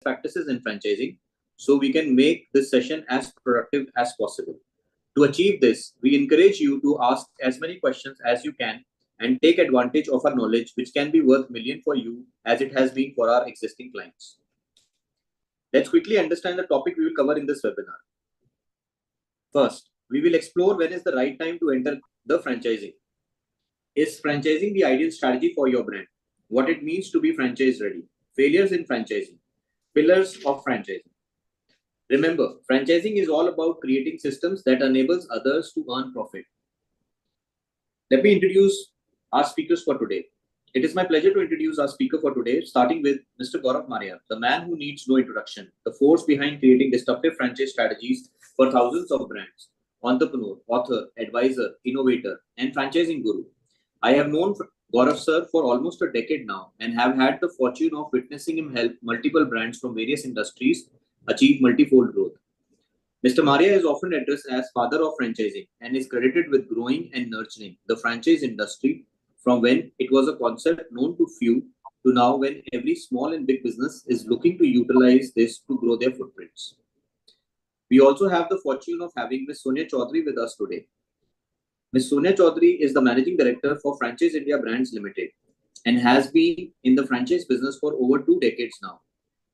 practices in franchising so we can make this session as productive as possible. To achieve this, we encourage you to ask as many questions as you can and take advantage of our knowledge, which can be worth million for you as it has been for our existing clients. Let's quickly understand the topic we will cover in this webinar. First, we will explore when is the right time to enter the franchising. Is franchising the ideal strategy for your brand? What it means to be franchise ready? Failures in franchising. Pillars of franchising. Remember, franchising is all about creating systems that enables others to earn profit. Let me introduce our speakers for today. It is my pleasure to introduce our speaker for today, starting with Mr. Gaurav Maria, the man who needs no introduction, the force behind creating disruptive franchise strategies for thousands of brands, entrepreneur, author, advisor, innovator, and franchising guru. I have known Gaurav sir for almost a decade now and have had the fortune of witnessing him help multiple brands from various industries achieve multifold growth. Mr. Maria is often addressed as father of franchising and is credited with growing and nurturing the franchise industry from when it was a concept known to few to now when every small and big business is looking to utilize this to grow their footprints. We also have the fortune of having Ms. Sonia Chaudhary with us today. Ms. Sonia Chaudhary is the Managing Director for Franchise India Brands Limited and has been in the franchise business for over 2 decades now.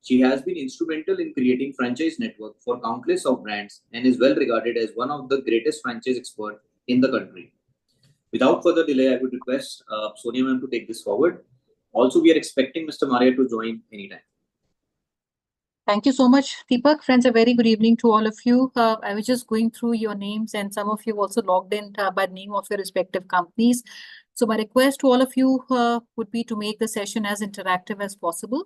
She has been instrumental in creating franchise network for countless of brands and is well regarded as one of the greatest franchise experts in the country. Without further delay, I would request Sonia ma'am to take this forward. Also, we are expecting Mr. Maria to join anytime. Thank you so much, Deepak. Friends, a very good evening to all of you. I was just going through your names and some of you also logged in by the name of your respective companies. So my request to all of you would be to make the session as interactive as possible.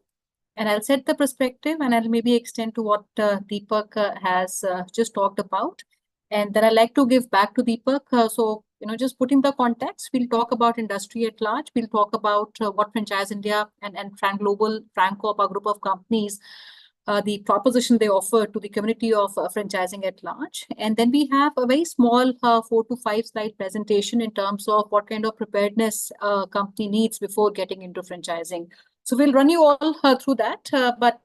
And I'll set the perspective and I'll maybe extend to what Deepak has just talked about. And then I'd like to give back to Deepak. So, just putting the context, we'll talk about industry at large. We'll talk about what Franchise India and Frank Global, Frank Corp, a group of companies, the proposition they offer to the community of franchising at large. And then we have a very small 4 to 5 slide presentation in terms of what kind of preparedness a company needs before getting into franchising. So we'll run you all through that. But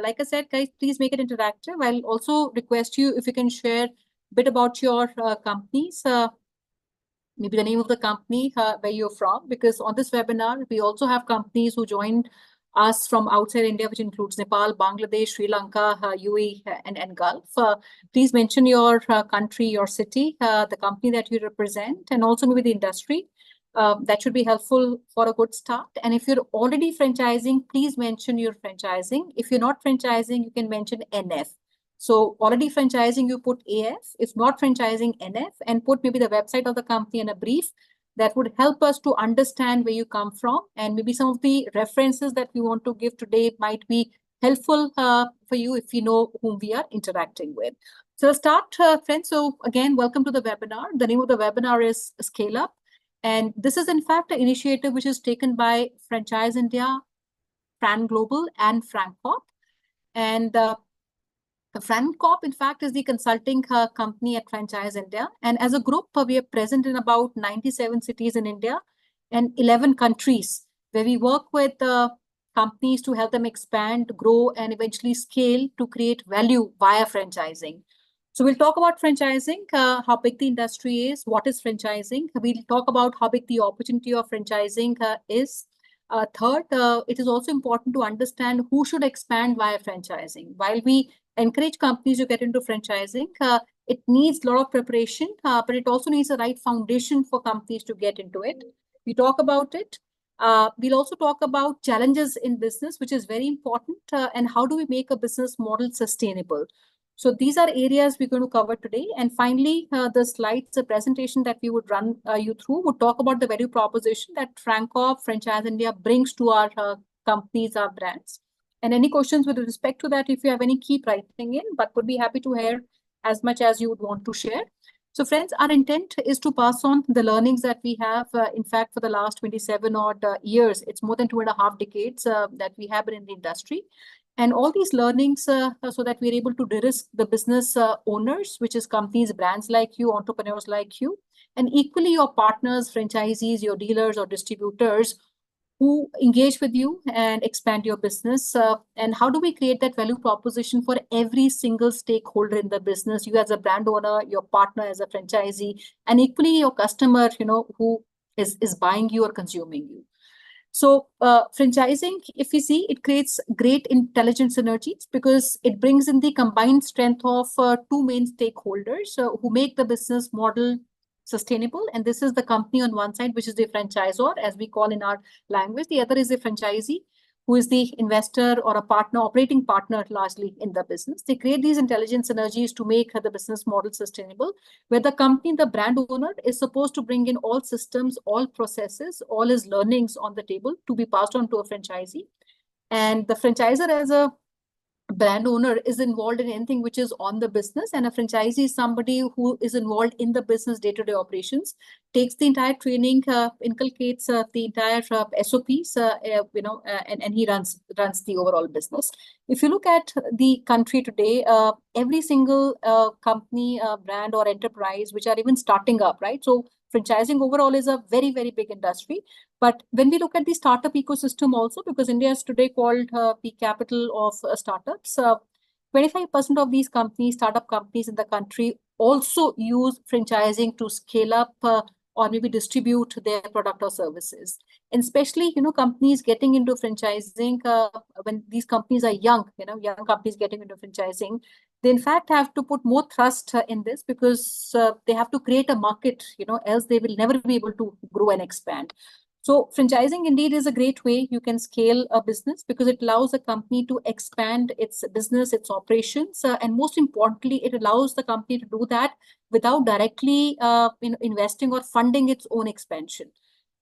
like I said, guys, please make it interactive. I'll also request you if you can share a bit about your companies, maybe the name of the company, where you're from, because on this webinar, we also have companies who joined us from outside India, which includes Nepal, Bangladesh, Sri Lanka, UAE, and Gulf. Please mention your country, your city, the company that you represent, and also maybe the industry. That should be helpful for a good start. And if you're already franchising, please mention your franchising. If you're not franchising, you can mention NF. So already franchising, you put AF. If not franchising, NF, and put maybe the website of the company and a brief. That would help us to understand where you come from, and maybe some of the references that we want to give today might be helpful for you if you know whom we are interacting with. So let's start, friends. So again, welcome to the webinar. The name of the webinar is Scale Up. And this is in fact an initiative which is taken by Franchise India, Frank Global, and Frank Corp. And Frank Corp, in fact, is the consulting company at Franchise India. And as a group, we are present in about 97 cities in India and 11 countries, where we work with companies to help them expand, grow, and eventually scale to create value via franchising. So we'll talk about franchising, how big the industry is, what is franchising. We'll talk about how big the opportunity of franchising is. Third, it is also important to understand who should expand via franchising. While we encourage companies to get into franchising, it needs a lot of preparation, but it also needs the right foundation for companies to get into it. We talk about it. We'll also talk about challenges in business, which is very important, and how do we make a business model sustainable. So these are areas we're going to cover today. And finally, the slides, the presentation that we would run you through would talk about the value proposition that Frank Corp, Franchise India brings to our companies, our brands. And any questions with respect to that, if you have any, keep writing in, but would be happy to hear as much as you would want to share. So friends, our intent is to pass on the learnings that we have, in fact, for the last 27 odd years. It's more than 2.5 decades that we have been in the industry. And all these learnings so that we're able to de-risk the business owners, which is companies, brands like you, entrepreneurs like you, and equally your partners, franchisees, your dealers or distributors who engage with you and expand your business? And how do we create that value proposition for every single stakeholder in the business? You as a brand owner, your partner as a franchisee, and equally your customer, who is buying you or consuming you. So franchising, if we see, it creates great intelligent synergies because it brings in the combined strength of two main stakeholders who make the business model sustainable. And this is the company on one side, which is the franchisor, as we call in our language. The other is the franchisee, who is the investor or a partner, operating partner largely in the business. They create these intelligent synergies to make the business model sustainable, where the company, the brand owner, is supposed to bring in all systems, all processes, all his learnings on the table to be passed on to a franchisee. And the franchisor, as a brand owner, is involved in anything which is on the business, and a franchisee is somebody who is involved in the business day-to-day operations, takes the entire training, inculcates the entire SOPs, and he runs the overall business. If you look at the country today, every single company, brand or enterprise which are even starting up, right? So franchising overall is a very, very big industry. But when we look at the startup ecosystem also, because India is today called the capital of startups, 25% of these companies, startup companies in the country, also use franchising to scale up or maybe distribute their product or services. And especially, companies getting into franchising, when these companies are young, young companies getting into franchising, they in fact have to put more trust in this because they have to create a market, else they will never be able to grow and expand. So franchising indeed is a great way you can scale a business because it allows a company to expand its business, its operations, and most importantly, it allows the company to do that without directly investing or funding its own expansion.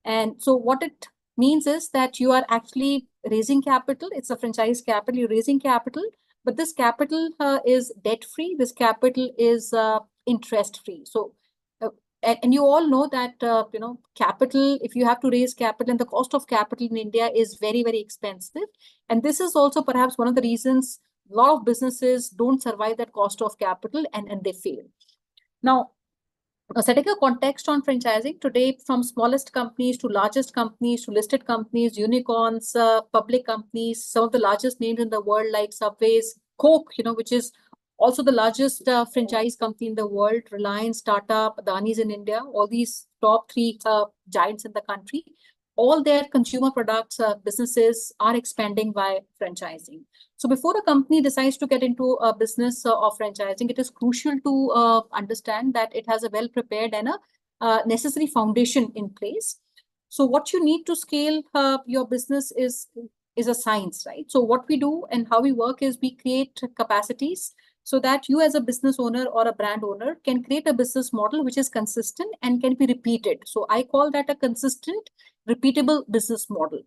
And so what it means is that you are actually raising capital. It's a franchise capital. You're raising capital, but this capital is debt-free. This capital is interest-free. So and you all know that capital, if you have to raise capital, and the cost of capital in India is very, very expensive. And this is also perhaps one of the reasons a lot of businesses don't survive that cost of capital and they fail. Now, setting a context on franchising today, from smallest companies to largest companies to listed companies, unicorns, public companies, some of the largest names in the world like Subways, Coke, which is also the largest franchise company in the world, Reliance, Tata, Adani's in India, all these top three giants in the country, all their consumer products, businesses are expanding by franchising. So before a company decides to get into a business of franchising, it is crucial to understand that it has a well-prepared and a necessary foundation in place. So what you need to scale your business is a science, right? So what we do and how we work is we create capacities so that you as a business owner or a brand owner can create a business model which is consistent and can be repeated. So I call that a consistent, repeatable business model,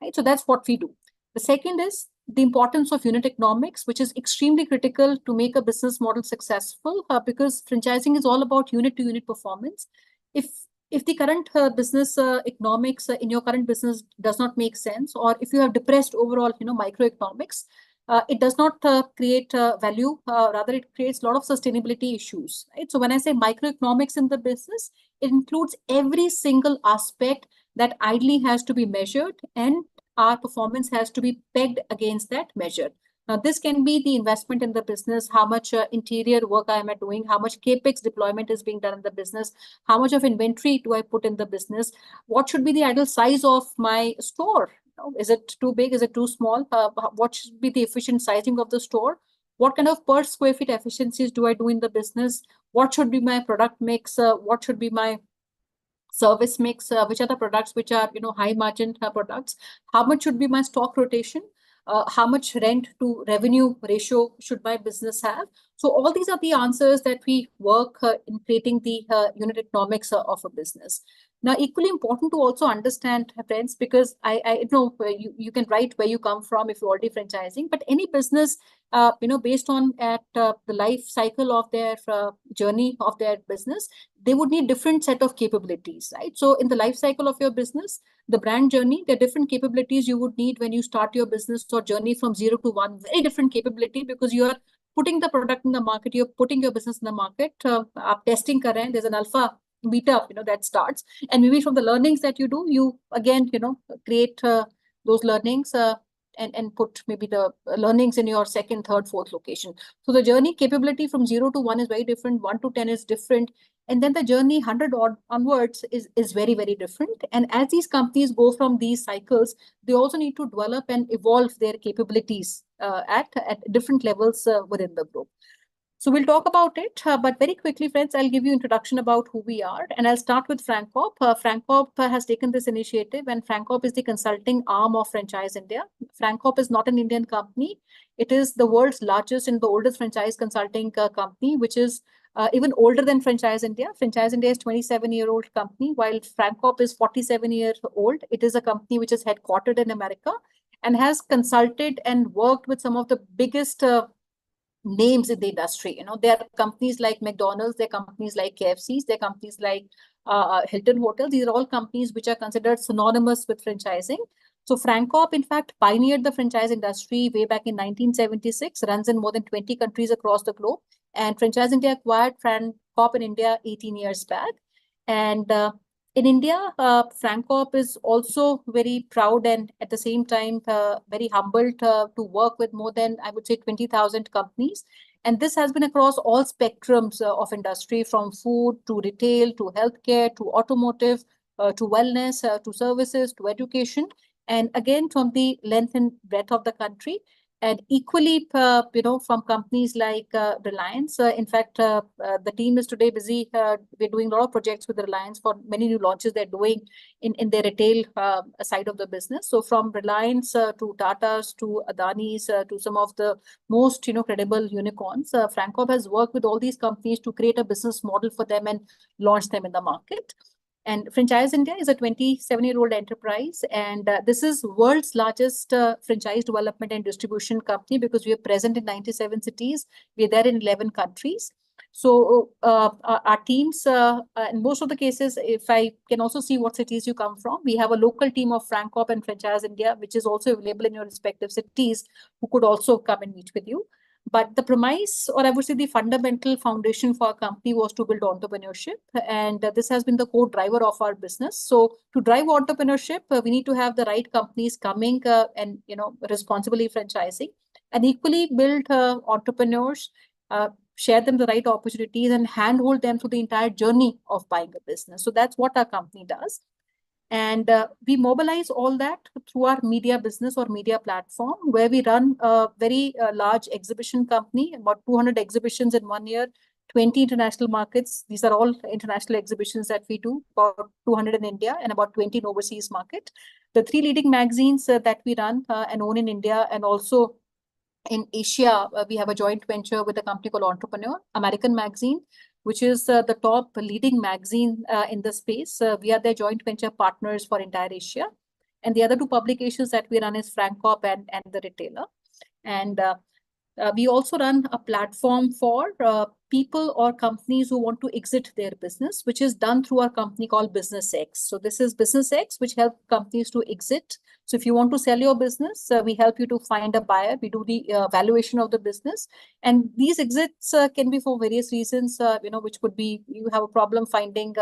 right? So that's what we do. The second is the importance of unit economics, which is extremely critical to make a business model successful because franchising is all about unit to unit performance. If the current business economics in your current business does not make sense, or if you have depressed overall, microeconomics, it does not create value. Rather, it creates a lot of sustainability issues, right? So when I say microeconomics in the business, it includes every single aspect that ideally has to be measured, and our performance has to be pegged against that measure. Now, this can be the investment in the business, how much interior work I am doing, how much CapEx deployment is being done in the business, how much of inventory do I put in the business, what should be the ideal size of my store? Is it too big? Is it too small? What should be the efficient sizing of the store? What kind of per square feet efficiencies do I do in the business? What should be my product mix? What should be my service mix? Which are the products which are high margin products? How much should be my stock rotation? How much rent to revenue ratio should my business have? So all these are the answers that we work in creating the unit economics of a business. Now, equally important to also understand, friends, because I know you can write where you come from if you're already franchising, but any business, based on the life cycle of their journey of their business, they would need different set of capabilities, right? So in the life cycle of your business, the brand journey, there are different capabilities you would need when you start your business or journey from 0 to 1, very different capability because you are putting the product in the market, you're putting your business in the market, आप testing कर रहे हैं, there's an alpha meetup, that starts. And maybe from the learnings that you do, you again, create those learnings and put maybe the learnings in your second, third, fourth location. So the journey capability from 0 to 1 is very different. 1 to 10 is different. And then the journey 100 onwards is very, very different. And as these companies go from these cycles, they also need to develop and evolve their capabilities at different levels within the group. So we'll talk about it, but very quickly, friends, I'll give you introduction about who we are, and I'll start with FranCorp. FranCorp has taken this initiative, and FranCorp is the consulting arm of Franchise India. FranCorp is not an Indian company. It is the world's largest and the oldest franchise consulting company, which is even older than Franchise India. Franchise India is 27-year-old company, while FranCorp is 47 years old. It is a company which is headquartered in America and has consulted and worked with some of the biggest names in the industry. There are companies like McDonald's, there are companies like KFCs, there are companies like Hilton Hotels. These are all companies which are considered synonymous with franchising. So FranCorp, in fact, pioneered the franchise industry way back in 1976, runs in more than 20 countries across the globe. And Franchise India acquired FranCorp in India 18 years back. And in India, FranCorp is also very proud and at the same time very humbled to work with more than, I would say, 20,000 companies. And this has been across all spectrums of industry, from food to retail to healthcare to automotive to wellness to services to education. And again, from the length and breadth of the country. And equally, from companies like Reliance. In fact, the team is today busy. We're doing a lot of projects with Reliance for many new launches they're doing in their retail side of the business. So from Reliance to Tata's to Adani's to some of the most credible unicorns, FranCorp has worked with all these companies to create a business model for them and launch them in the market. And Franchise India is a 27-year-old enterprise, and this is world's largest franchise development and distribution company because we are present in 97 cities. We are there in 11 countries. So our teams, in most of the cases, if I can also see what cities you come from, we have a local team of FranCorp and Franchise India, which is also available in your respective cities, who could also come and meet with you. But the premise, or I would say the fundamental foundation for our company, was to build entrepreneurship. And this has been the core driver of our business. So to drive entrepreneurship, we need to have the right companies coming and, responsibly franchising, and equally build entrepreneurs, share them the right opportunities and handhold them through the entire journey of buying a business. So that's what our company does. And we mobilize all that through our media business or media platform, where we run a very large exhibition company, about 200 exhibitions in 1 year, 20 international markets. These are all international exhibitions that we do, about 200 in India and about 20 in overseas market. The 3 leading magazines that we run and own in India and also in Asia, we have a joint venture with a company called Entrepreneur, American Magazine, which is the top leading magazine in the space. We are their joint venture partners for entire Asia. And the other 2 publications that we run is FranCorp and The Retailer. And we also run a platform for people or companies who want to exit their business, which is done through our company called Business X. So this is Business X, which helps companies to exit. So if you want to sell your business, we help you to find a buyer. We do the valuation of the business. And these exits can be for various reasons, which could be you have a problem finding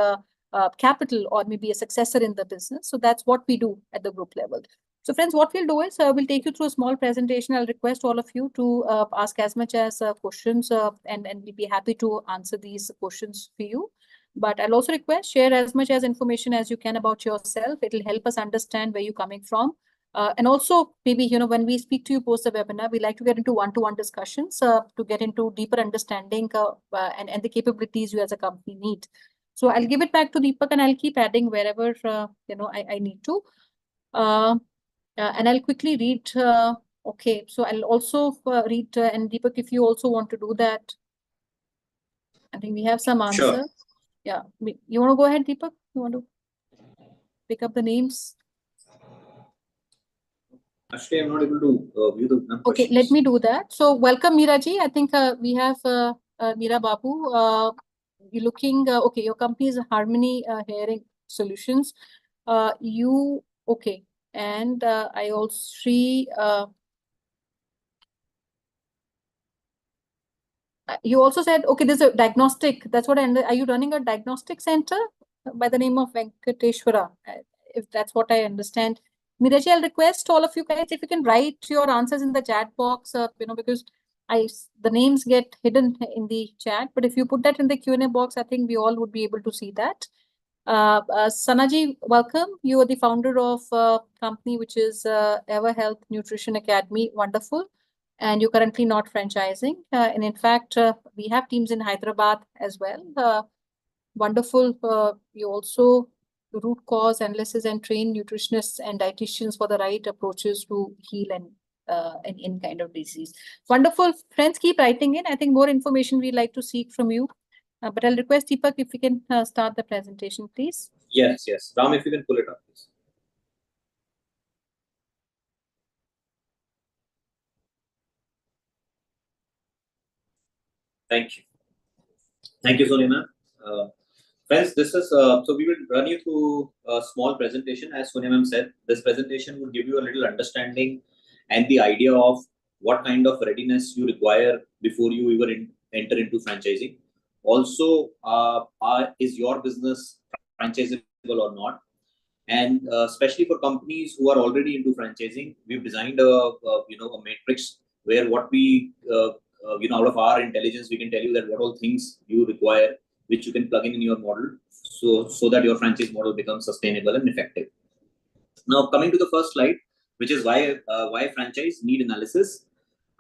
capital or maybe a successor in the business. So that's what we do at the group level. So friends, what we'll do is we'll take you through a small presentation. I'll request all of you to ask as much as questions and we'll be happy to answer these questions for you. But I'll also request share as much as information as you can about yourself. It'll help us understand where you're coming from. And also maybe, when we speak to you post the webinar, we like to get into one-to-one discussions to get into deeper understanding and the capabilities you as a company need. So I'll give it back to Deepak and I'll keep adding wherever, I need to. And I'll quickly read. Okay, so I'll also read, and Deepak, if you also want to do that. I think we have some answers. Sure. Yeah, you want to go ahead, Deepak? You want to pick up the names? Actually, I'm not able to view the questions. Okay, let me do that. So welcome, Meeraji. I think we have Meera Babu. You're looking, okay, your company is Harmony Hearing Solutions. Okay. And I also see You also said, okay, there's a diagnostic. That's what are you running a diagnostic center by the name of Venkateshwara? If that's what I understand. Miraji, I'll request all of you guys if you can write your answers in the chat box, because the names get hidden in the chat. But if you put that in the Q&A box, I think we all would be able to see that. Sanaji, welcome. You are the founder of a company which is FIHL Nutrition Academy. Wonderful. And you're currently not franchising. And in fact, we have teams in Hyderabad as well. Wonderful. You also root cause analysis and train nutritionists and dietitians for the right approaches to heal and any kind of disease. Wonderful. Friends, keep writing in. I think more information we'd like to seek from you. But I'll request Deepak if you can start the presentation, please. Yes. Ram, if you can pull it up, please. Thank you. Thank you, Sonia ma'am. Friends, this is so we will run you through a small presentation. As Sonia ma'am said, this presentation will give you a little understanding and the idea of what kind of readiness you require before you even enter into franchising. Also, is your business franchisable or not? And especially for companies who are already into franchising, we've designed a matrix where what we out of our intelligence, we can tell you that what all things you require, which you can plug in your model, so that your franchise model becomes sustainable and effective. Now, coming to the first slide, which is why franchise need analysis.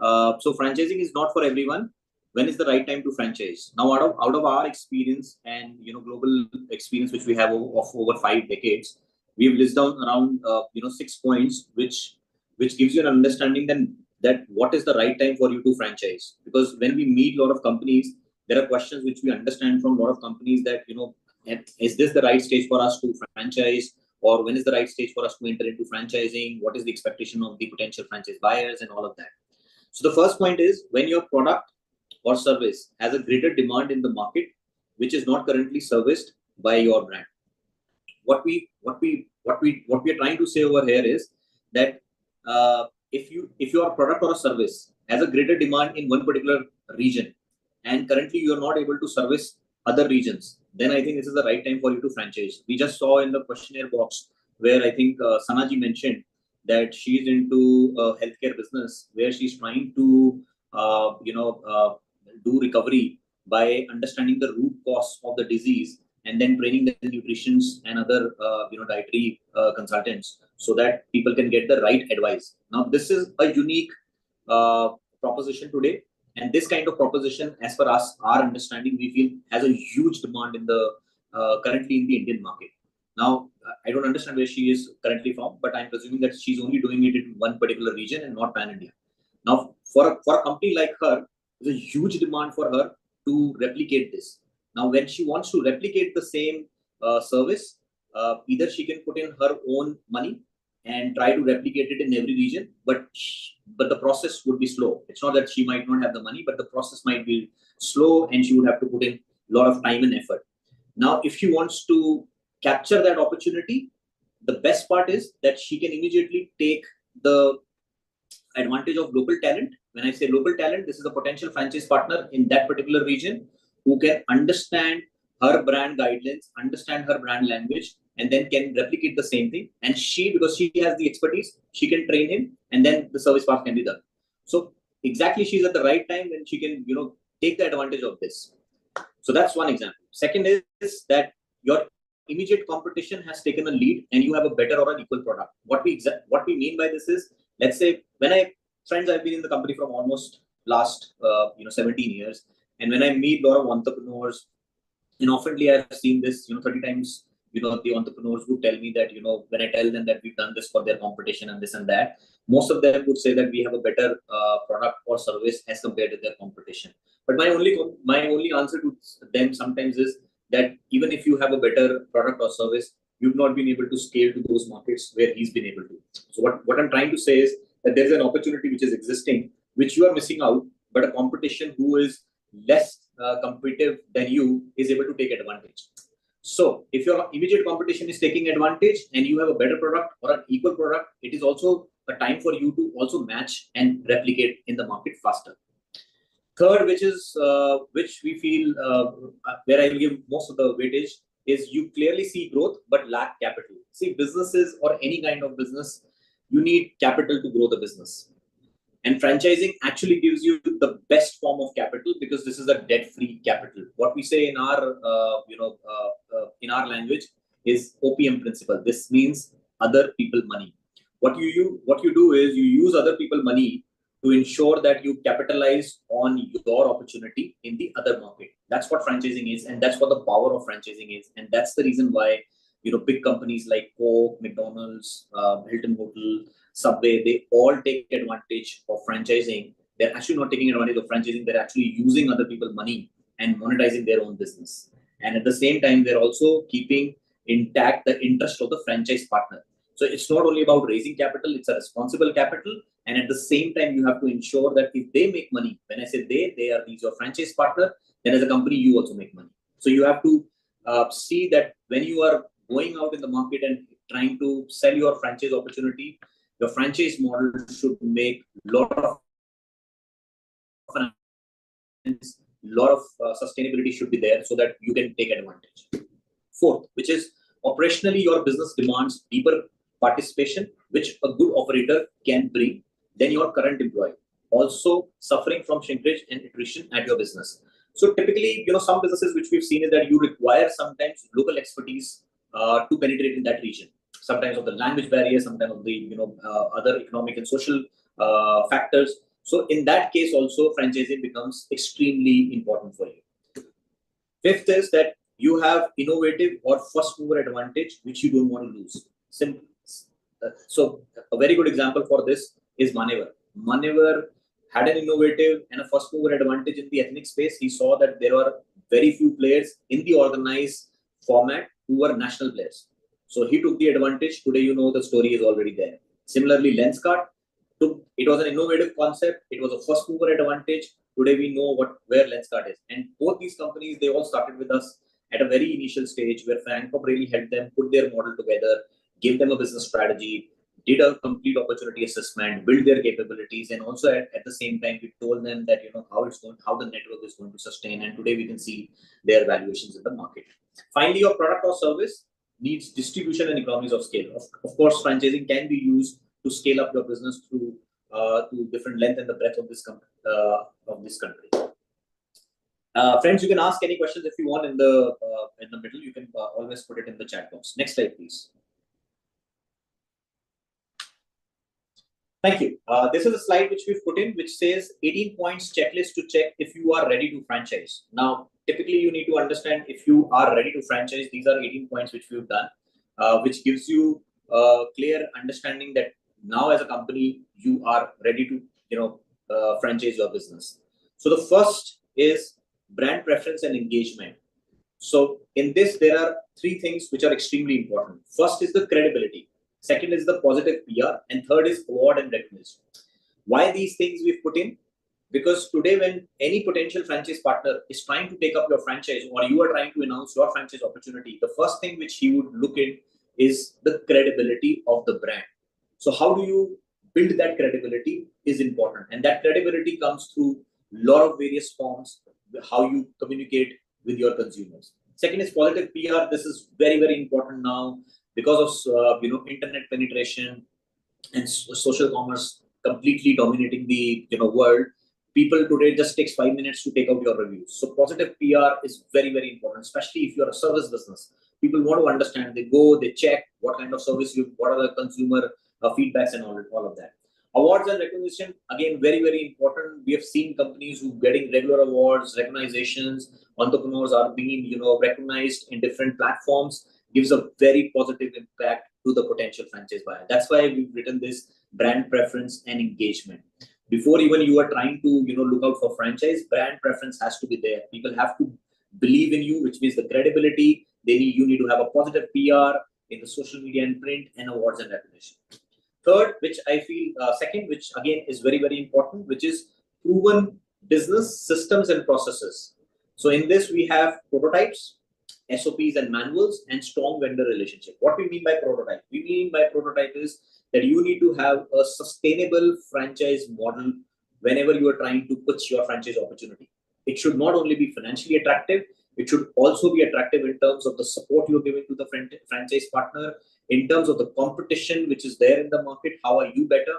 So franchising is not for everyone. When is the right time to franchise? Now, out of our experience and global experience, which we have of over 5 decades, we've listed down around 6 points, which gives you an understanding then that what is the right time for you to franchise. Because when we meet a lot of companies, there are questions which we understand from a lot of companies that is this the right stage for us to franchise, or when is the right stage for us to enter into franchising? What is the expectation of the potential franchise buyers and all of that? So the first point is when your product or service has a greater demand in the market, which is not currently serviced by your brand. What we are trying to say over here is that if your product or a service has a greater demand in one particular region and currently you are not able to service other regions, then I think this is the right time for you to franchise. We just saw in the questionnaire box where I think Sanaji mentioned that she's into healthcare business where she's trying to do recovery by understanding the root cause of the disease and then training the nutritionists and other dietary consultants so that people can get the right advice. Now, this is a unique proposition today, and this kind of proposition, as per us, our understanding, we feel has a huge demand in the currently in the Indian market. Now, I don't understand where she is currently from, but I'm presuming that she's only doing it in one particular region and not pan-India. Now, for a company like her, there's a huge demand for her to replicate this. Now, when she wants to replicate the same service, either she can put in her own money and try to replicate it in every region, but the process would be slow. It's not that she might not have the money, but the process might be slow and she would have to put in a lot of time and effort. Now, if she wants to capture that opportunity, the best part is that she can immediately take the advantage of local talent. When I say local talent, this is a potential franchise partner in that particular region who can understand her brand guidelines, understand her brand language, and then can replicate the same thing. And because she has the expertise, she can train him, and then the service part can be done. So exactly, she's at the right time when she can, take the advantage of this. So that's one example. Second is that your immediate competition has taken a lead and you have a better or an equal product. What we mean by this is, let's say I've been in the company from almost last 17 years, and when I meet a lot of entrepreneurs, and oftenly I've seen this 30 times, the entrepreneurs would tell me that when I tell them that we've done this for their competition and this and that, most of them would say that we have a better product or service as compared to their competition. But my only answer to them sometimes is that even if you have a better product or service, you've not been able to scale to those markets where he's been able to. So what I'm trying to say is that there's an opportunity which is existing, which you are missing out, but a competition who is less competitive than you is able to take advantage. So if your immediate competition is taking advantage and you have a better product or an equal product, it is also a time for you to also match and replicate in the market faster. Third, which we feel where I will give most of the weightage, is you clearly see growth but lack capital. See, businesses or any kind of business, you need capital to grow the business. And franchising actually gives you the best form of capital because this is a debt-free capital. What we say in our in our language is OPM principle. This means other people money. What you do is you use other people money to ensure that you capitalize on your opportunity in the other market. That's what franchising is, and that's what the power of franchising is, and that's the reason why big companies like Coke, McDonald's, Hilton Hotel, Subway, they all take advantage of franchising. They're actually not taking advantage of franchising, they're actually using other people's money and monetizing their own business. And at the same time, they're also keeping intact the interest of the franchise partner. So it's not only about raising capital, it's a responsible capital. And at the same time, you have to ensure that if they make money, when I say they are these your franchise partner, then as a company, you also make money. So you have to see that when you are going out in the market and trying to sell your franchise opportunity, your franchise model should make a lot of sustainability should be there so that you can take advantage. Fourth, which is operationally your business demands deeper participation, which a good operator can bring than your current employee. Also suffering from shrinkage and attrition at your business. So typically, some businesses which we've seen is that you require sometimes local expertise to penetrate in that region. Sometimes of the language barrier, sometimes of the other economic and social factors. So in that case, also franchising becomes extremely important for you. Fifth is that you have innovative or first mover advantage, which you don't want to lose. Simple. So a very good example for this is Manevar. Manevar had an innovative and a first mover advantage in the ethnic space. He saw that there were very few players in the organized format who were national players. So he took the advantage. Today, the story is already there. Similarly, Lenskart, it was an innovative concept. It was a first mover advantage. Today, we know where Lenskart is. And both these companies, they all started with us at a very initial stage where Francom really helped them put their model together, gave them a business strategy, did a complete opportunity assessment, build their capabilities, and also at the same time, we told them that how the network is going to sustain. And today we can see their valuations in the market. Finally, your product or service needs distribution and economies of scale. Of course, franchising can be used to scale up your business through to different length and the breadth of this country. Friends, you can ask any questions if you want in the middle. You can always put it in the chat box. Next slide, please. Thank you. This is a slide which we've put in, which says 18 points checklist to check if you are ready to franchise. Now, typically, you need to understand if you are ready to franchise. These are 18 points which we've done, which gives you a clear understanding that now as a company, you are ready to franchise your business. So the first is brand preference and engagement. So in this, there are three things which are extremely important. First is the credibility. Second is the positive PR, and third is award and recognition. Why these things we've put in? Because today, when any potential franchise partner is trying to take up your franchise or you are trying to announce your franchise opportunity, the first thing which he would look at is the credibility of the brand. So how do you build that credibility is important. And that credibility comes through a lot of various forms, how you communicate with your consumers. Second is positive PR. This is very, very important now because of internet penetration and social commerce completely dominating the world. People today just takes 5 minutes to take out your reviews. So positive PR is very, very important, especially if you're a service business. People want to understand. They go, they check what kind of service what are the consumer feedbacks and all of that. Awards and recognition, again, very, very important. We have seen companies who getting regular awards, recognizations. Entrepreneurs are being, recognized in different platforms. Gives a very positive impact to the potential franchise buyer. That's why we've written this brand preference and engagement. Before even you are trying to, look out for franchise, brand preference has to be there. People have to believe in you, which means the credibility. You need to have a positive PR in the social media and print, and awards and recognition. Third, which I feel second, which again is very, very important, which is proven business systems and processes. So in this, we have prototypes, SOPs and manuals, and strong vendor relationship. What we mean by prototype? We mean by prototype is that you need to have a sustainable franchise model whenever you are trying to pitch your franchise opportunity. It should not only be financially attractive, it should also be attractive in terms of the support you're giving to the franchise partner, in terms of the competition which is there in the market, how are you better,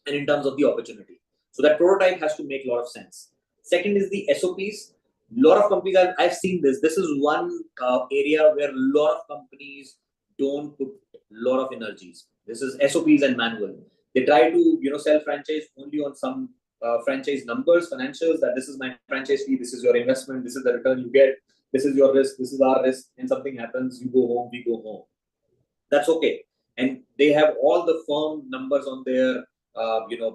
and in terms of the opportunity. So that prototype has to make a lot of sense. Second is the SOPs. A lot of companies, I've seen this. This is one area where a lot of companies don't put a lot of energies. This is SOPs and manual. They try to sell franchise only on some franchise numbers, financials, that this is my franchise fee, this is your investment, this is the return you get, this is your risk, this is our risk, and something happens, you go home, we go home. That's okay. And they have all the firm numbers on their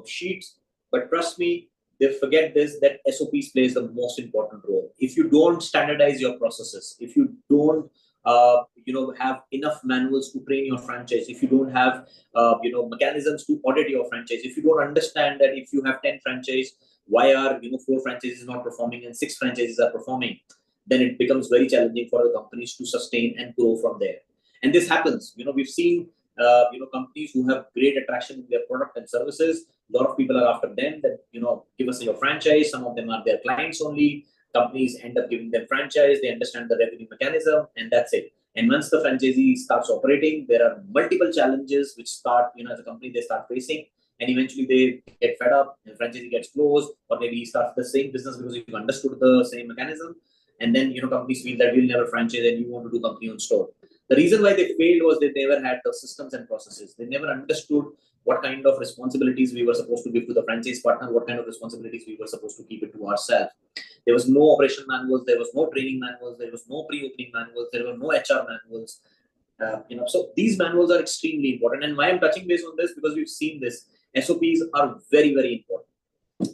sheets, but trust me, they forget this, that SOPs plays the most important role. If you don't standardize your processes, if you don't have enough manuals to train your franchise, if you don't have mechanisms to audit your franchise, if you don't understand that if you have 10 franchise, why are 4 franchises not performing and 6 franchises are performing, then it becomes very challenging for the companies to sustain and grow from there. And this happens. We've seen companies who have great attraction in their product and services. A lot of people are after them that give us your franchise. Some of them are their clients only. Companies end up giving them franchise. They understand the revenue mechanism, and that's it. And once the franchisee starts operating, there are multiple challenges which start, as a company, they start facing. And eventually they get fed up, and franchisee gets closed, or maybe he starts the same business because you've understood the same mechanism. And then companies feel that we'll never franchise and you want to do company owned store. The reason why they failed was they never had the systems and processes. They never understood what kind of responsibilities we were supposed to give to the franchise partner, what kind of responsibilities we were supposed to keep it to ourselves. There was no operation manuals, there was no training manuals, there was no pre-opening manuals, there were no HR manuals. So these manuals are extremely important. And why I'm touching base on this, because we've seen this. SOPs are very, very important.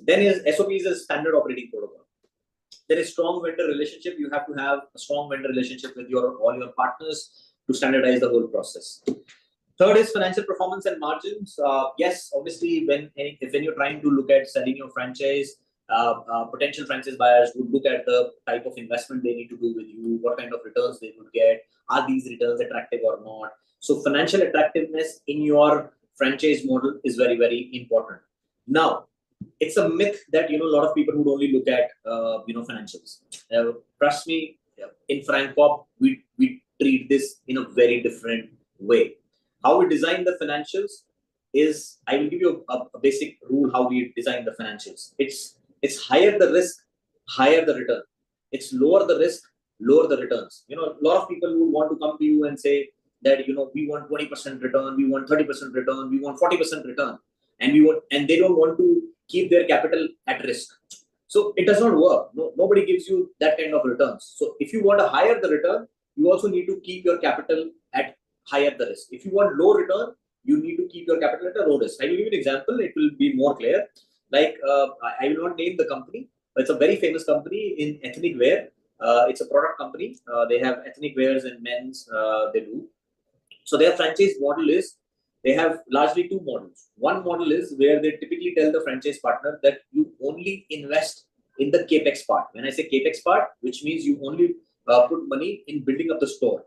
Then SOPs is standard operating protocol. There is strong vendor relationship. You have to have a strong vendor relationship with all your partners to standardize the whole process. Third is financial performance and margins. Yes, obviously, when you're trying to look at selling your franchise, potential franchise buyers would look at the type of investment they need to do with you, what kind of returns they would get, are these returns attractive or not. So financial attractiveness in your franchise model is very, very important. Now, it's a myth that a lot of people would only look at financials. Trust me, in FranCorp, we treat this in a very different way. How we design the financials is, I will give you a basic rule how we design the financials. It's higher the risk, higher the return. It's lower the risk, lower the returns. A lot of people would want to come to you and say that we want 20% return, we want 30% return, we want 40% return, and they don't want to keep their capital at risk. So it does not work. Nobody gives you that kind of returns. So if you want a higher the return, you also need to keep your capital at higher the risk. If you want low return, you need to keep your capital at a low risk. I will give you an example. It will be more clear. Like I will not name the company, but it's a very famous company in ethnic wear. It's a product company. They have ethnic wears and men's. They do. So their franchise model is, they have largely 2 models. One model is where they typically tell the franchise partner that you only invest in the capex part. When I say capex part, which means you only put money in building up the store.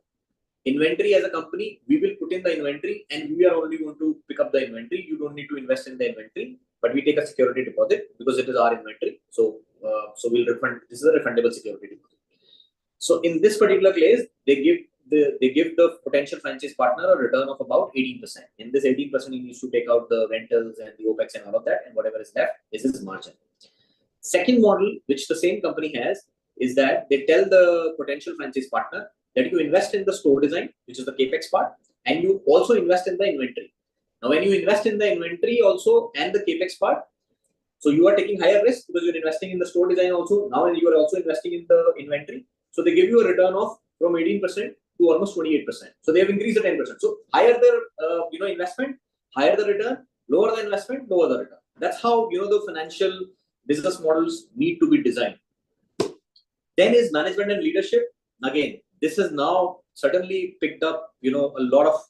Inventory as a company, we will put in the inventory and we are only going to pick up the inventory. You don't need to invest in the inventory, but we take a security deposit because it is our inventory. So we'll refund. This is a refundable security deposit. So in this particular case, they give the potential franchise partner a return of about 18%. In this 18%, he needs to take out the rentals and the OPEX and all of that, and whatever is left is his margin. Second model, which the same company has, is that they tell the potential franchise partner that you invest in the store design, which is the capex part, and you also invest in the inventory. Now, when you invest in the inventory also and the capex part, so you are taking higher risk because you're investing in the store design also. Now you are also investing in the inventory. So they give you a return of from 18% to almost 28%. So they have increased the 10%. So higher the investment, higher the return, lower the investment, lower the return. That's how the financial business models need to be designed. Then is management and leadership. Again, this has now certainly picked up a lot of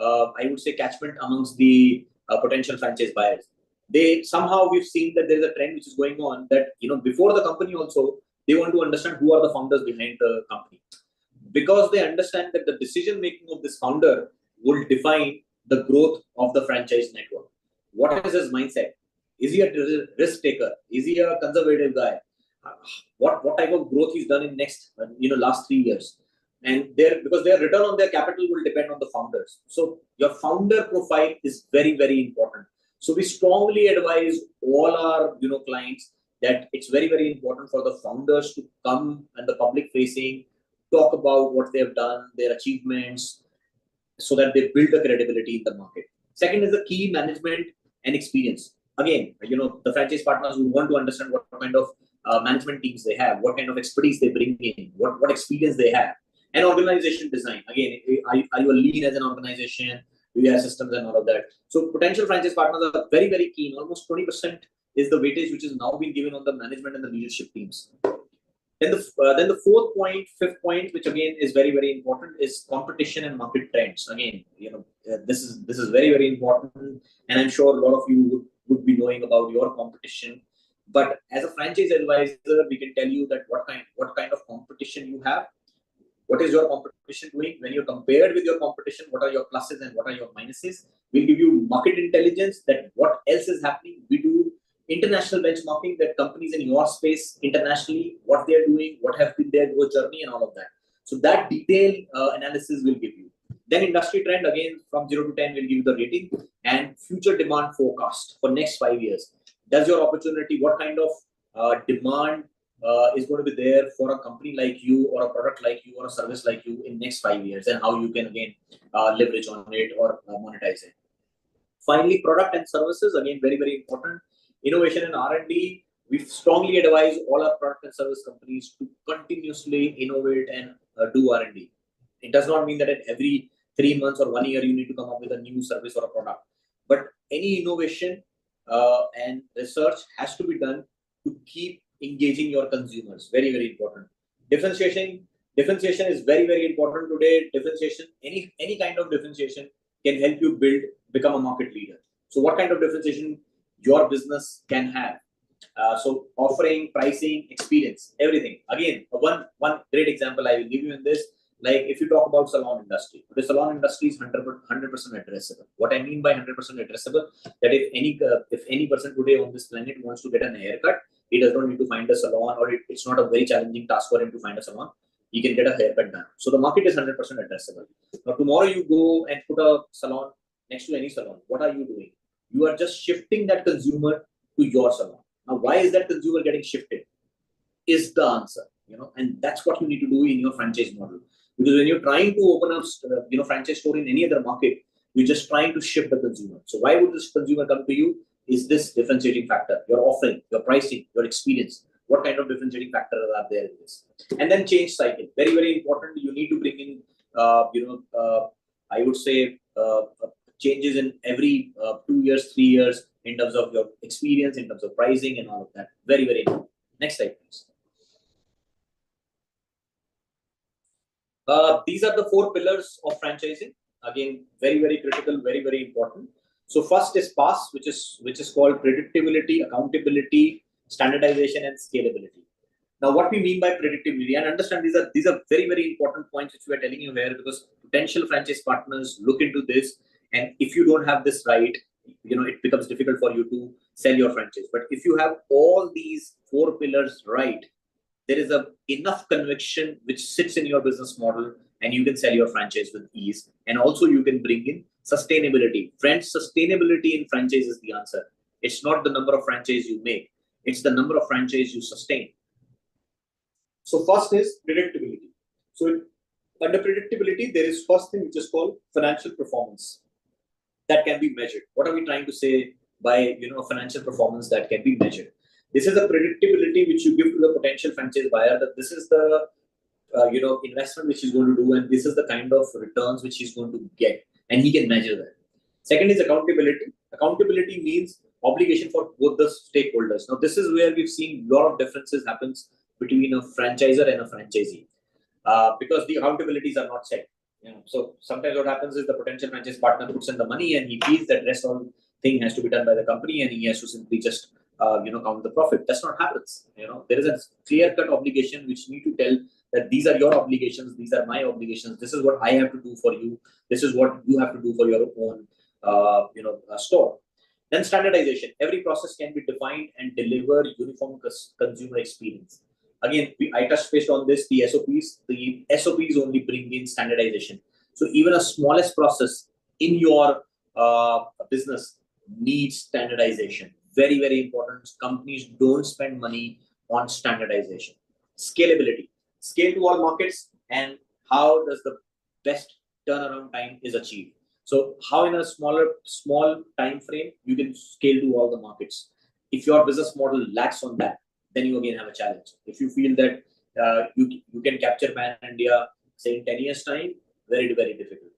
I would say catchment amongst the potential franchise buyers. Somehow we've seen that there is a trend which is going on that before the company also, they want to understand who are the founders behind the company, because they understand that the decision making of this founder will define the growth of the franchise network. What is his mindset? Is he a risk taker? Is he a conservative guy? What type of growth he's done in next last 3 years? And because their return on their capital will depend on the founders. So your founder profile is very, very important. So we strongly advise all our clients that it's very, very important for the founders to come and the public facing, talk about what they have done, their achievements, so that they build a credibility in the market. Second is the key management and experience. Again, the franchise partners will want to understand what kind of management teams they have, what kind of expertise they bring in, what experience they have, and organization design. Again, are you a lean as an organization? Do you have systems and all of that? So potential franchise partners are very, very keen. Almost 20% is the weightage which is now being given on the management and the leadership teams. Then the fourth point, fifth point, which again is very, very important, is competition and market trends. Again, this is very, very important, and I'm sure a lot of you would be knowing about your competition. But as a franchise advisor, we can tell you that what kind of competition you have. What is your competition doing? When you're compared with your competition, what are your pluses and what are your minuses? We'll give you market intelligence that what else is happening. We do international benchmarking, that companies in your space internationally, what they are doing, what have been their growth journey, and all of that. So that detailed analysis will give you. Then industry trend, again, from 0 to 10 will give you the rating, and future demand forecast for next 5 years. Does your opportunity, what kind of demand is going to be there for a company like you, or a product like you, or a service like you in next 5 years, and how you can again leverage on it or monetize it. Finally, product and services, again, very, very important. Innovation and R&D, we strongly advise all our product and service companies to continuously innovate and do R&D. It does not mean that at every 3 months or 1 year you need to come up with a new service or a product. But any innovation and research has to be done to keep engaging your consumers. Very, very important. Differentiation is very, very important today. Differentiation, any kind of differentiation can help you become a market leader. So what kind of differentiation your business can have? So offering, pricing, experience, everything. Again, one great example I will give you in this, like if you talk about salon industry, the salon industry is 100% addressable. What I mean by 100% addressable, that if any person today on this planet wants to get an haircut, he does not need to find a salon, or it's not a very challenging task for him to find a salon. He can get a haircut done. So the market is 100% addressable. Now tomorrow you go and put a salon next to any salon. What are you doing? You are just shifting that consumer to your salon. Now, why is that consumer getting shifted? Is the answer, and that's what you need to do in your franchise model. Because when you're trying to open up, franchise store in any other market, you're just trying to shift the consumer. So why would this consumer come to you? Is this differentiating factor? Your offering, your pricing, your experience. What kind of differentiating factors are there in this? And then change cycle. Very, very important. You need to bring in, I would say, changes in every 2 years, 3 years in terms of your experience, in terms of pricing and all of that. Very, very important. Next slide, please. These are the 4 pillars of franchising. Again, very, very critical, very, very important. So first is PASS, which is called predictability, accountability, standardization, and scalability. Now, what we mean by predictability, and understand these are very, very important points which we are telling you here, because potential franchise partners look into this, and if you don't have this right, it becomes difficult for you to sell your franchise. But if you have all these 4 pillars right, there is enough conviction which sits in your business model, and you can sell your franchise with ease. And also you can bring in sustainability. Friends, sustainability in franchise is the answer. It's not the number of franchise you make. It's the number of franchise you sustain. So first is predictability. So under predictability, there is first thing which is called financial performance that can be measured. What are we trying to say by financial performance that can be measured? This is a predictability which you give to the potential franchise buyer, that this is the investment which he's going to do, and this is the kind of returns which he's going to get, and he can measure that. Second is accountability. Accountability means obligation for both the stakeholders. Now, this is where we've seen a lot of differences happens between a franchisor and a franchisee, because the accountabilities are not set. So sometimes what happens is the potential franchise partner puts in the money, and he feels that rest all thing has to be done by the company, and he has to simply just count the profit. That's not happens. There is a clear-cut obligation which you need to tell that these are your obligations, these are my obligations. This is what I have to do for you. This is what you have to do for your own store. Then standardization. Every process can be defined and deliver uniform consumer experience. Again, I touched based on this, the SOPs. The SOPs only bring in standardization. So even a smallest process in your business needs standardization. Very, very important. Companies don't spend money on standardization. Scalability. Scale to all markets, and how does the best turnaround time is achieved. So how in a small time frame you can scale to all the markets. If your business model lacks on that, then you again have a challenge. If you feel that you can capture Pan India, say in 10 years time, very, very difficult,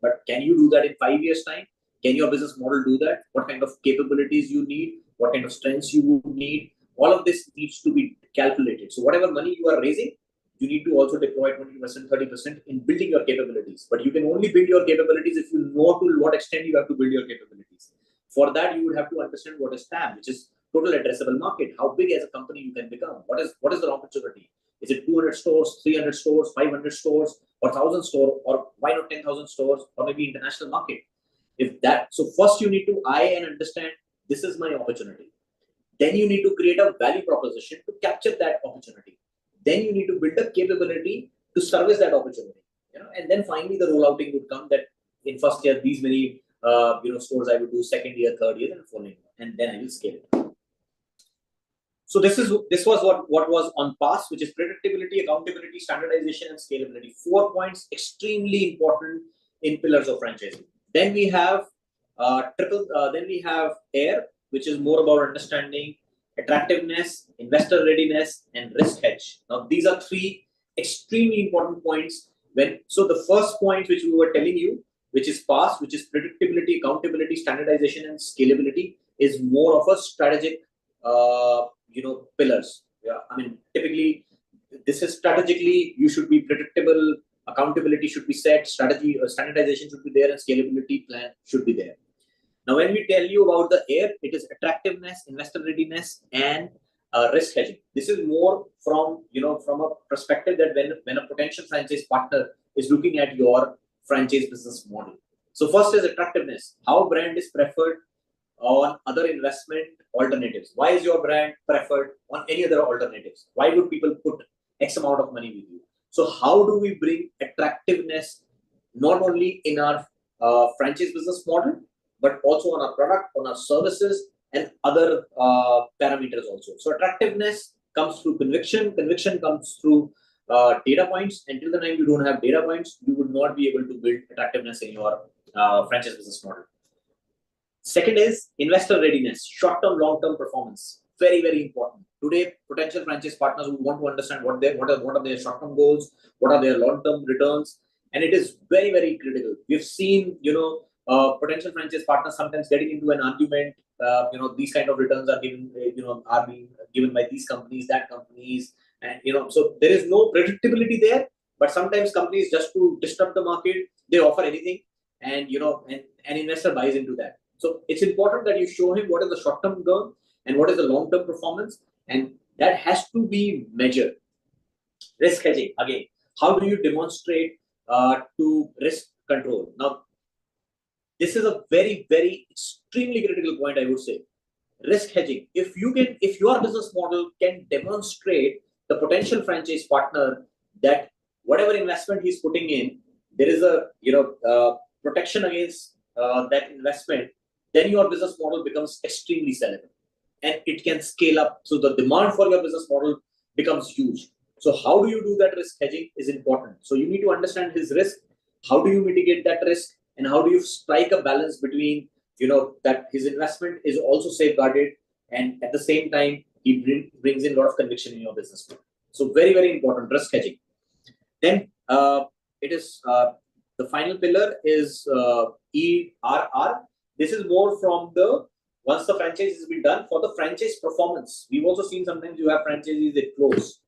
but can you do that in 5 years time? Can your business model do that? What kind of capabilities you need? What kind of strengths you would need? All of this needs to be calculated. So whatever money you are raising, you need to also deploy 20%, 30% in building your capabilities. But you can only build your capabilities if you know to what extent you have to build your capabilities. For that, you would have to understand what is TAM, which is total addressable market. How big as a company you can become? What is the opportunity? Is it 200 stores, 300 stores, 500 stores, or 1,000 stores, or why not 10,000 stores, or maybe international market? So first you need to and understand this is my opportunity. Then you need to create a value proposition to capture that opportunity. Then you need to build a capability to service that opportunity. And then finally the rollouting would come, that in first year these many stores I would do, second year, third year, and following, and then I will scale it. So this was what was on PASS, which is predictability, accountability, standardization, and scalability. 4 points extremely important in pillars of franchising. Then we have AIR, which is more about understanding attractiveness, investor readiness, and risk hedge. Now these are 3 extremely important points. So the first point which we were telling you, which is PASS, which is predictability, accountability, standardization, and scalability, is more of a strategic pillars. Yeah, I mean, typically this is strategically you should be predictable, accountability should be set, strategy or standardization should be there, and scalability plan should be there. Now, when we tell you about the AIR, it is attractiveness, investor readiness, and risk hedging. This is more from a perspective that when a potential franchise partner is looking at your franchise business model. So first is attractiveness. How brand is preferred on other investment alternatives. Why is your brand preferred on any other alternatives? Why would people put X amount of money with you? So how do we bring attractiveness not only in our franchise business model, but also on our product, on our services, and other parameters also. So attractiveness comes through conviction. Conviction comes through data points. Until the time you don't have data points, you would not be able to build attractiveness in your franchise business model. Second is investor readiness, short-term, long-term performance. Very, very important. Today, potential franchise partners would want to understand what are their short-term goals, what are their long-term returns, and it is very, very critical. We've seen, potential franchise partners sometimes getting into an argument. These kind of returns are given, are being given by these companies, that companies, and so there is no predictability there. But sometimes companies, just to disrupt the market, they offer anything, and an investor buys into that. So it's important that you show him what is the short-term goal and what is the long-term performance, and that has to be measured. Risk hedging, again, how do you demonstrate to risk control? Now, this is a very, very extremely critical point, I would say. Risk hedging. If your business model can demonstrate the potential franchise partner that whatever investment he's putting in, there is a protection against that investment, then your business model becomes extremely sellable and it can scale up. So the demand for your business model becomes huge. So how do you do that risk hedging is important. So you need to understand his risk. How do you mitigate that risk? And how do you strike a balance between, that his investment is also safeguarded and at the same time, he brings in a lot of conviction in your business model. So very, very important, risk hedging. Then it is the final pillar is ERR. This is more from once the franchise has been done for the franchise performance. We've also seen sometimes you have franchisees that close.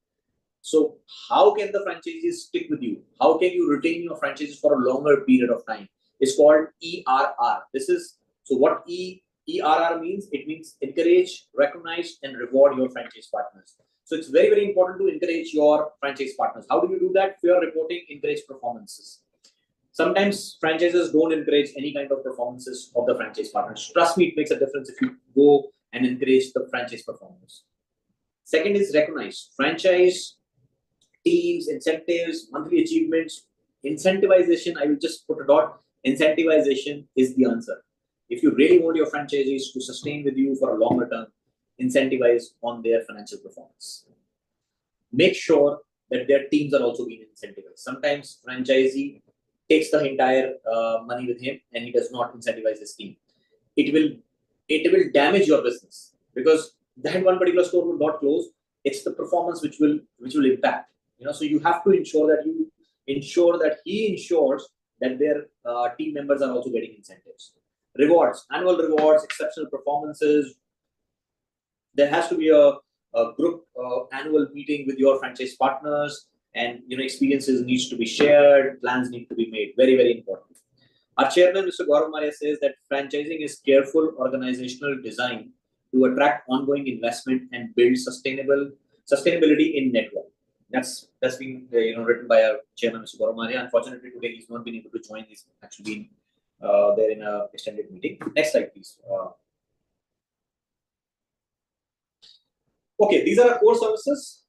So how can the franchisees stick with you? How can you retain your franchises for a longer period of time? It's called ERR. So what ERR means? It means encourage, recognize, and reward your franchise partners. So it's very, very important to encourage your franchise partners. How do you do that? Fair reporting, encourage performances. Sometimes franchises don't encourage any kind of performances of the franchise partners. Trust me, it makes a difference if you go and encourage the franchise performance. Second is recognize franchise teams, incentives, monthly achievements, incentivization. I will just put a dot. Incentivization is the answer. If you really want your franchisees to sustain with you for a longer term, incentivize on their financial performance. Make sure that their teams are also being incentivized. Sometimes franchisee takes the entire money with him and he does not incentivize his team. It will damage your business because that one particular store will not close. It's the performance which will impact. So you have to ensure that he ensures that their team members are also getting incentives. Rewards, annual rewards, exceptional performances. There has to be a group annual meeting with your franchise partners, and experiences needs to be shared, plans need to be made. Very, very important. Our chairman, Mr. Gaurav Maria, says that franchising is careful organizational design to attract ongoing investment and build sustainability in network. That's been written by our chairman, Mr. Gaurav Maria. Unfortunately, today he's not been able to join. He's actually been there in a extended meeting. Next slide, please. Okay, these are our core services.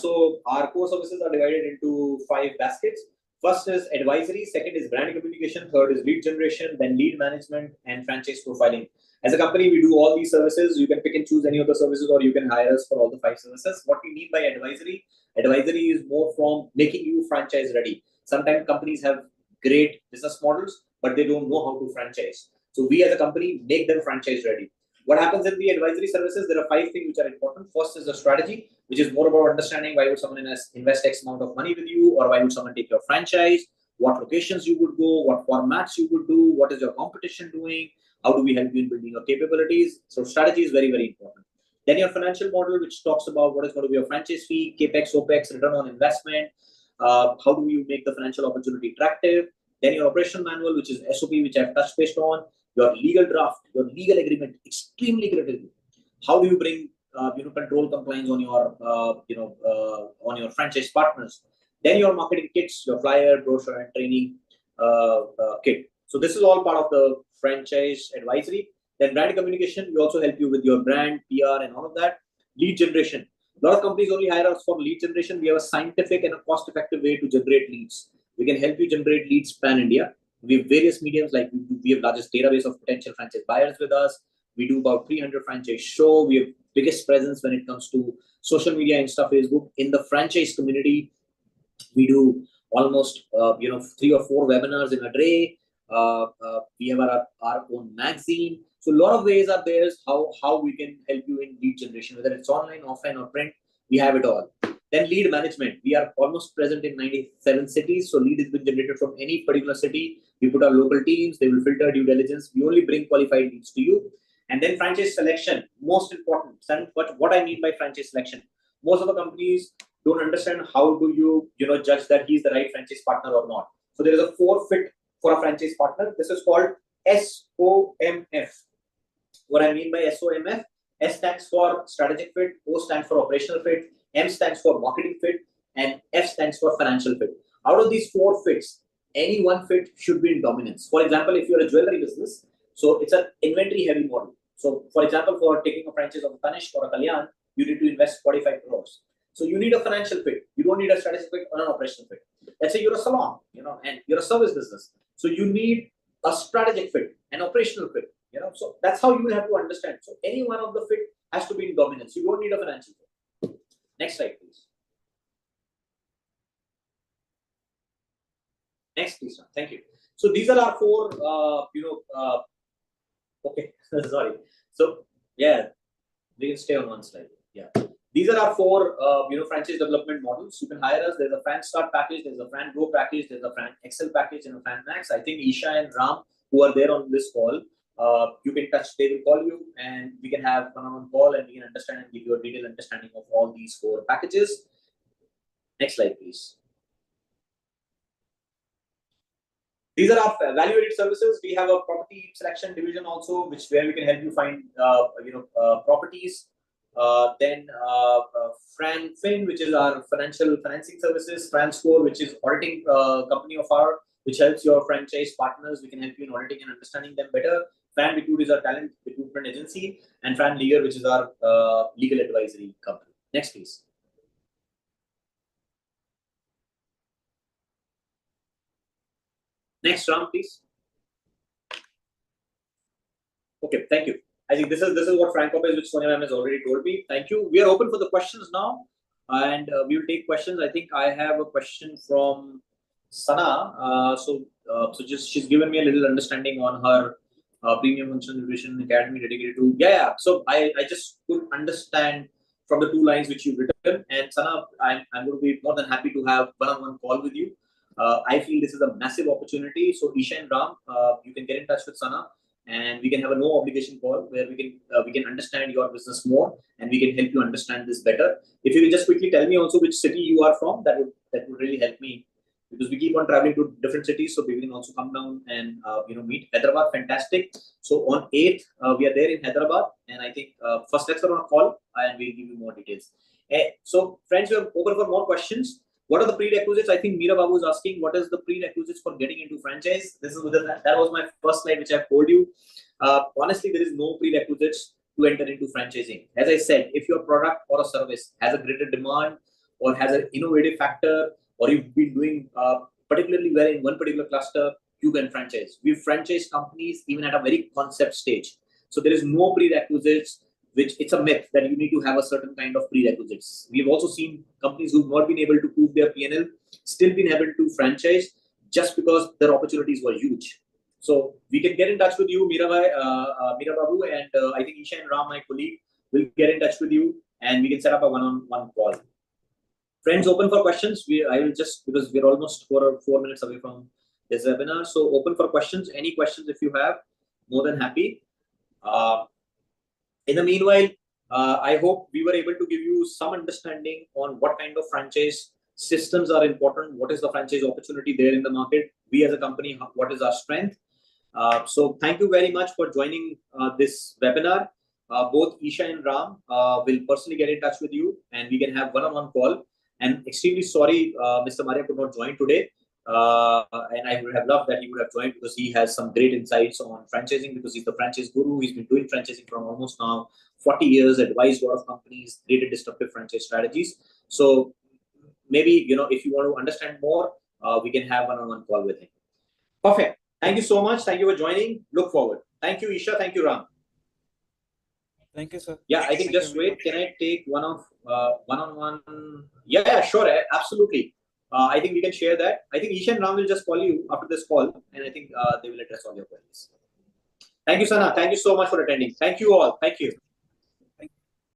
So our core services are divided into 5 baskets. First is advisory, second is brand communication, third is lead generation, then lead management and franchise profiling. As a company, we do all these services. You can pick and choose any of the services, or you can hire us for all the 5 services. What we mean by advisory is more from making you franchise ready. Sometimes companies have great business models, but they don't know how to franchise. So we as a company make them franchise ready. What happens in the advisory services? There are 5 things which are important. First is the strategy, which is more about understanding why would someone invest X amount of money with you, or why would someone take your franchise, what locations you would go, what formats you would do, what is your competition doing, how do we help you in building your capabilities. So strategy is very, very important. Then your financial model, which talks about what is going to be your franchise fee, capex, opex, return on investment, how do you make the financial opportunity attractive. Then your operation manual, which is SOP, which I've touched based on. Your legal draft, your legal agreement, extremely critical. How do you bring control compliance on your on your franchise partners? Then your marketing kits, your flyer, brochure, and training kit. So this is all part of the franchise advisory. Then brand communication, we also help you with your brand, PR, and all of that. Lead generation. A lot of companies only hire us for lead generation. We have a scientific and a cost-effective way to generate leads. We can help you generate leads pan-India. We have various mediums, like we have largest database of potential franchise buyers with us. We do about 300 franchise show. We have biggest presence when it comes to social media, Insta, Facebook. In the franchise community, we do almost 3 or 4 webinars in a day. We have our own magazine. So a lot of ways are there how we can help you in lead generation, whether it's online, offline, or print. We have it all. Then lead management. We are almost present in 97 cities. So lead has been generated from any particular city. We put our local teams. They will filter due diligence. We only bring qualified leads to you. And then franchise selection, most important. But what I mean by franchise selection, most of the companies don't understand how do you judge that he's the right franchise partner or not. So there is a 4 fit for a franchise partner. This is called SOMF. What I mean by SOMF, S stands for strategic fit, O stands for operational fit, M stands for marketing fit, and F stands for financial fit. Out of these 4 fits, any one fit should be in dominance. For example, if you're a jewelry business, so it's an inventory heavy model. So for example, for taking a franchise of a Tanishq or a Kalyan, you need to invest 45 crores. So you need a financial fit. You don't need a strategic fit or an operational fit. Let's say you're a salon, and you're a service business. So you need a strategic fit, an operational fit. So that's how you will have to understand. So any one of the fit has to be in dominance. You don't need a financial fit. Next slide, please. Next, please. Thank you. So these are our 4, okay, sorry. So yeah, we can stay on one slide. Yeah. These are our 4, franchise development models. You can hire us. There's a Fan Start package, there's a Fan Grow package, there's a Fan Excel package, and a Fan Max. I think Isha and Ram, who are there on this call, you can touch. They will call you, and we can have one-on-one call, and we can understand and give you a detailed understanding of all these 4 packages. Next slide, please. These are our value-added services. We have a property selection division also, where we can help you find properties. Then FranFin, which is our financing services. FranScore, which is auditing company of our which helps your franchise partners. We can help you in auditing and understanding them better. Fan Recruit is our talent recruitment agency, and Fan Legal, which is our legal advisory company. Next, please. Next round, please. Okay, thank you. I think this is what Frank is, which Sonia ma'am has already told me. Thank you. We are open for the questions now, and we will take questions. I think I have a question from Sana. So just she's given me a little understanding on her premium functional nutrition academy dedicated to So I just could understand from the 2 lines which you've written. And Sana, I'm going to be more than happy to have one-on-one call with you. I feel this is a massive opportunity. So Isha and Ram, you can get in touch with Sana, and we can have a no obligation call where we can understand your business more, and we can help you understand this better. If you will just quickly tell me also which city you are from, that would really help me, because we keep on traveling to different cities, so people can also come down and meet. Hyderabad, fantastic. So on 8th, we are there in Hyderabad, and I think first let's go on a call and we'll give you more details. So friends, we are open for more questions. What are the prerequisites? I think Meera Babu is asking, what is the prerequisites for getting into franchise? That was my first slide, which I've told you. Honestly, there is no prerequisites to enter into franchising. As I said, if your product or a service has a greater demand or has an innovative factor, or you've been doing particularly well in one particular cluster, you can franchise. We've franchised companies even at a very concept stage. So there is no prerequisites, which it's a myth that you need to have a certain kind of prerequisites. We've also seen companies who've not been able to prove their P&L still been able to franchise just because their opportunities were huge. So we can get in touch with you, Meera Babu, and I think Isha and Ram, my colleague, will get in touch with you, and we can set up a one-on-one call. Friends, open for questions. I will just, because we're almost 4 minutes away from this webinar, so open for questions. Any questions if you have, more than happy. In the meanwhile, I hope we were able to give you some understanding on what kind of franchise systems are important, what is the franchise opportunity there in the market, we as a company, what is our strength. So thank you very much for joining this webinar. Both Isha and Ram will personally get in touch with you, and we can have one-on-one call. And extremely sorry, Mr. Maria could not join today. And I would have loved that he would have joined, because he has some great insights on franchising, because he's the franchise guru. He's been doing franchising for almost now 40 years, advised a lot of companies, created disruptive franchise strategies. So maybe, if you want to understand more, we can have one-on-one call with him. Perfect. Thank you so much. Thank you for joining. Look forward. Thank you, Isha. Thank you, Ram. Thank you, sir. Yeah, I think just wait. Can I take one-on-one? Yeah, sure. Absolutely. I think we can share that. I think Isha and Ram will just call you after this call, and I think they will address all your queries. Thank you, Sana. Thank you so much for attending. Thank you all. Thank you.